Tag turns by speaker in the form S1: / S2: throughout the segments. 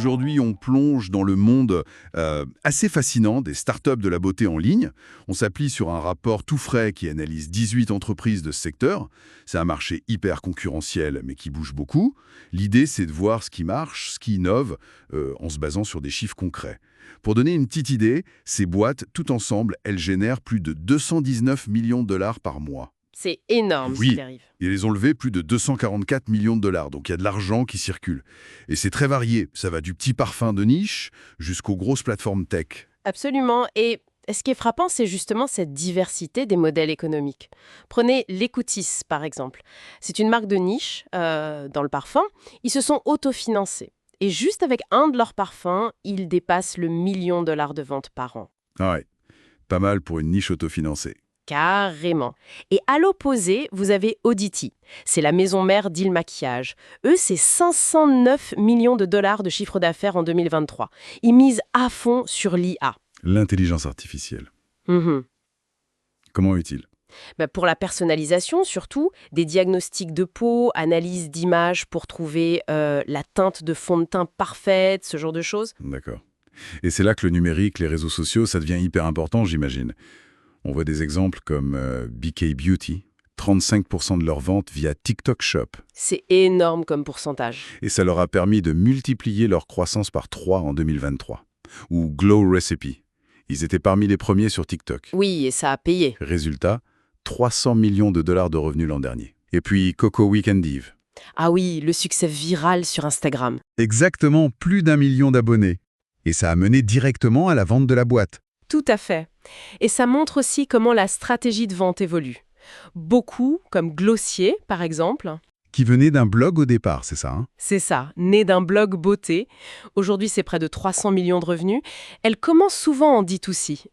S1: Aujourd'hui, on plonge dans le monde assez fascinant des startups de la beauté en ligne. On s'appuie sur un rapport tout frais qui analyse 18 entreprises de ce secteur. C'est un marché hyper concurrentiel, mais qui bouge beaucoup. L'idée, c'est de voir ce qui marche, ce qui innove, en se basant sur des chiffres concrets. Pour donner une petite idée, ces boîtes, toutes ensemble, elles génèrent plus de 219 millions de dollars par mois.
S2: C'est énorme ce
S1: Oui,
S2: qui arrive.
S1: et ils ont levé plus de 244 millions de dollars, donc il y a de l'argent qui circule. Et c'est très varié, ça va du petit parfum de niche jusqu'aux grosses plateformes tech.
S2: Absolument. Et ce qui est frappant, c'est justement cette diversité des modèles économiques. Prenez l'Ecoutis, par exemple. C'est une marque de niche dans le parfum. Ils se sont autofinancés. Et juste avec un de leurs parfums, ils dépassent le million de dollars de ventes par an.
S1: Ah ouais, pas mal pour une niche autofinancée.
S2: Carrément. Et à l'opposé, vous avez Auditi. C'est la maison mère d'Il Maquillage. Eux, c'est 509 millions de dollars de chiffre d'affaires en 2023. Ils misent à fond sur l'IA.
S1: L'intelligence artificielle.
S2: Mhm.
S1: Comment utile?
S2: Pour la personnalisation, surtout, des diagnostics de peau, analyse d'images pour trouver la teinte de fond de teint parfaite, ce genre de choses.
S1: D'accord. Et c'est là que le numérique, les réseaux sociaux, ça devient hyper important, j'imagine. On voit des exemples comme BK Beauty, 35% de leurs ventes via TikTok Shop.
S2: C'est énorme comme pourcentage.
S1: Et ça leur a permis de multiplier leur croissance par 3 en 2023. Ou Glow Recipe. Ils étaient parmi les premiers sur TikTok.
S2: Oui, et ça a payé.
S1: Résultat, 300 millions de dollars de revenus l'an dernier. Et puis Coco Weekend Eve.
S2: Ah oui, le succès viral sur Instagram.
S1: Exactement, plus d'1 million d'abonnés. Et ça a mené directement à la vente de la boîte.
S2: Tout à fait. Et ça montre aussi comment la stratégie de vente évolue. Beaucoup, comme Glossier, par exemple.
S1: Qui venait d'un blog au départ, c'est ça, hein?
S2: C'est ça, né d'un blog beauté. Aujourd'hui, c'est près de 300 millions de revenus. Elle commence souvent en D2C,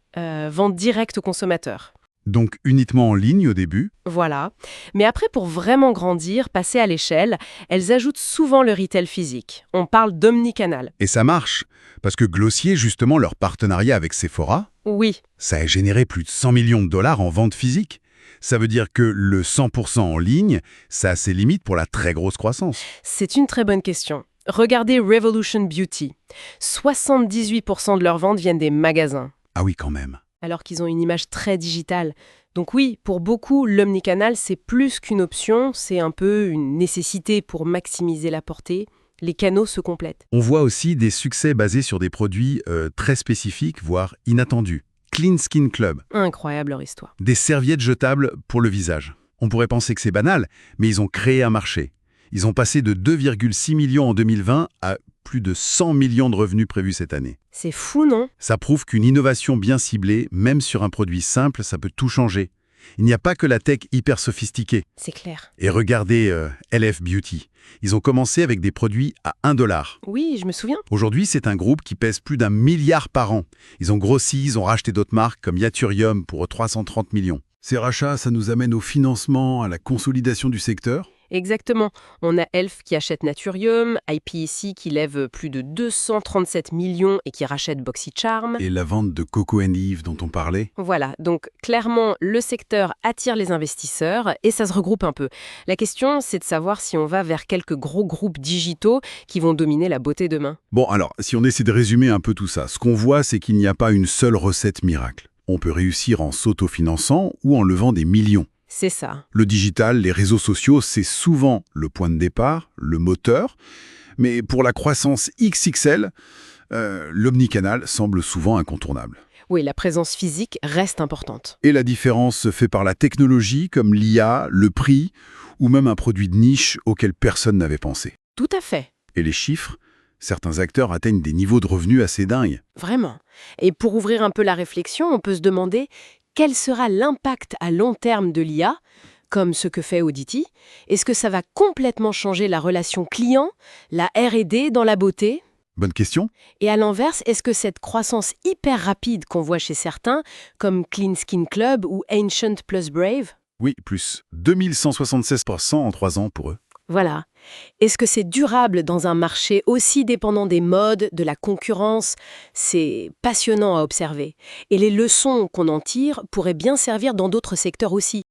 S2: vente directe aux consommateurs.
S1: Donc uniquement en ligne au début.
S2: Voilà. Mais après, pour vraiment grandir, passer à l'échelle, elles ajoutent souvent le retail physique. On parle d'omnicanal.
S1: Et ça marche, parce que Glossier, justement, leur partenariat avec Sephora,
S2: Oui,
S1: ça a généré plus de 100 millions de dollars en vente physique. Ça veut dire que le 100% en ligne, ça a ses limites pour la très grosse croissance.
S2: c'est une très bonne question. Regardez Revolution Beauty. 78% de leurs ventes viennent des magasins,
S1: Ah oui, quand même.
S2: alors qu'ils ont une image très digitale. Donc oui, pour beaucoup, l'omnicanal, c'est plus qu'une option, c'est un peu une nécessité pour maximiser la portée. Les canaux se complètent.
S1: On voit aussi des succès basés sur des produits très spécifiques, voire inattendus. Clean Skin Club,
S2: Incroyable leur histoire.
S1: des serviettes jetables pour le visage. On pourrait penser que c'est banal, mais ils ont créé un marché. Ils ont passé de 2,6 millions en 2020 à plus de 100 millions de revenus prévus cette année.
S2: C'est fou, non?
S1: Ça prouve qu'une innovation bien ciblée, même sur un produit simple, ça peut tout changer. Il n'y a pas que la tech hyper sophistiquée.
S2: C'est clair.
S1: Et regardez LF Beauty. Ils ont commencé avec des produits à 1 dollar.
S2: Oui, je me souviens.
S1: Aujourd'hui, c'est un groupe qui pèse plus d'1 milliard par an. Ils ont grossi, ils ont racheté d'autres marques comme Yaturium pour 330 millions. Ces rachats, ça nous amène au financement, à la consolidation du secteur.
S2: Exactement. On a Elf qui achète Naturium, IPEC qui lève plus de 237 millions et qui rachète BoxyCharm.
S1: Et la vente de Coco Eve dont on parlait.
S2: Voilà, donc clairement, le secteur attire les investisseurs et ça se regroupe un peu. La question, c'est de savoir si on va vers quelques gros groupes digitaux qui vont dominer la beauté demain.
S1: Bon, alors, si on essaie de résumer un peu tout ça, ce qu'on voit, c'est qu'il n'y a pas une seule recette miracle. On peut réussir en s'autofinançant ou en levant des millions.
S2: C'est ça.
S1: Le digital, les réseaux sociaux, c'est souvent le point de départ, le moteur. Mais pour la croissance XXL, l'omnicanal semble souvent incontournable.
S2: Oui, la présence physique reste importante.
S1: Et la différence se fait par la technologie, comme l'IA, le prix, ou même un produit de niche auquel personne n'avait pensé.
S2: Tout à fait.
S1: Et les chiffres, certains acteurs atteignent des niveaux de revenus assez dingues.
S2: Vraiment. Et pour ouvrir un peu la réflexion, on peut se demander quel sera l'impact à long terme de l'IA, comme ce que fait Auditi. Est-ce que ça va complètement changer la relation client, la R&D dans la beauté?
S1: Bonne question.
S2: Et à l'inverse, est-ce que cette croissance hyper rapide qu'on voit chez certains, comme Clean Skin Club ou Ancient plus Brave?
S1: Oui, plus 2176% en 3 ans pour eux.
S2: Voilà. Est-ce que c'est durable dans un marché aussi dépendant des modes, de la concurrence? C'est passionnant à observer. Et les leçons qu'on en tire pourraient bien servir dans d'autres secteurs aussi,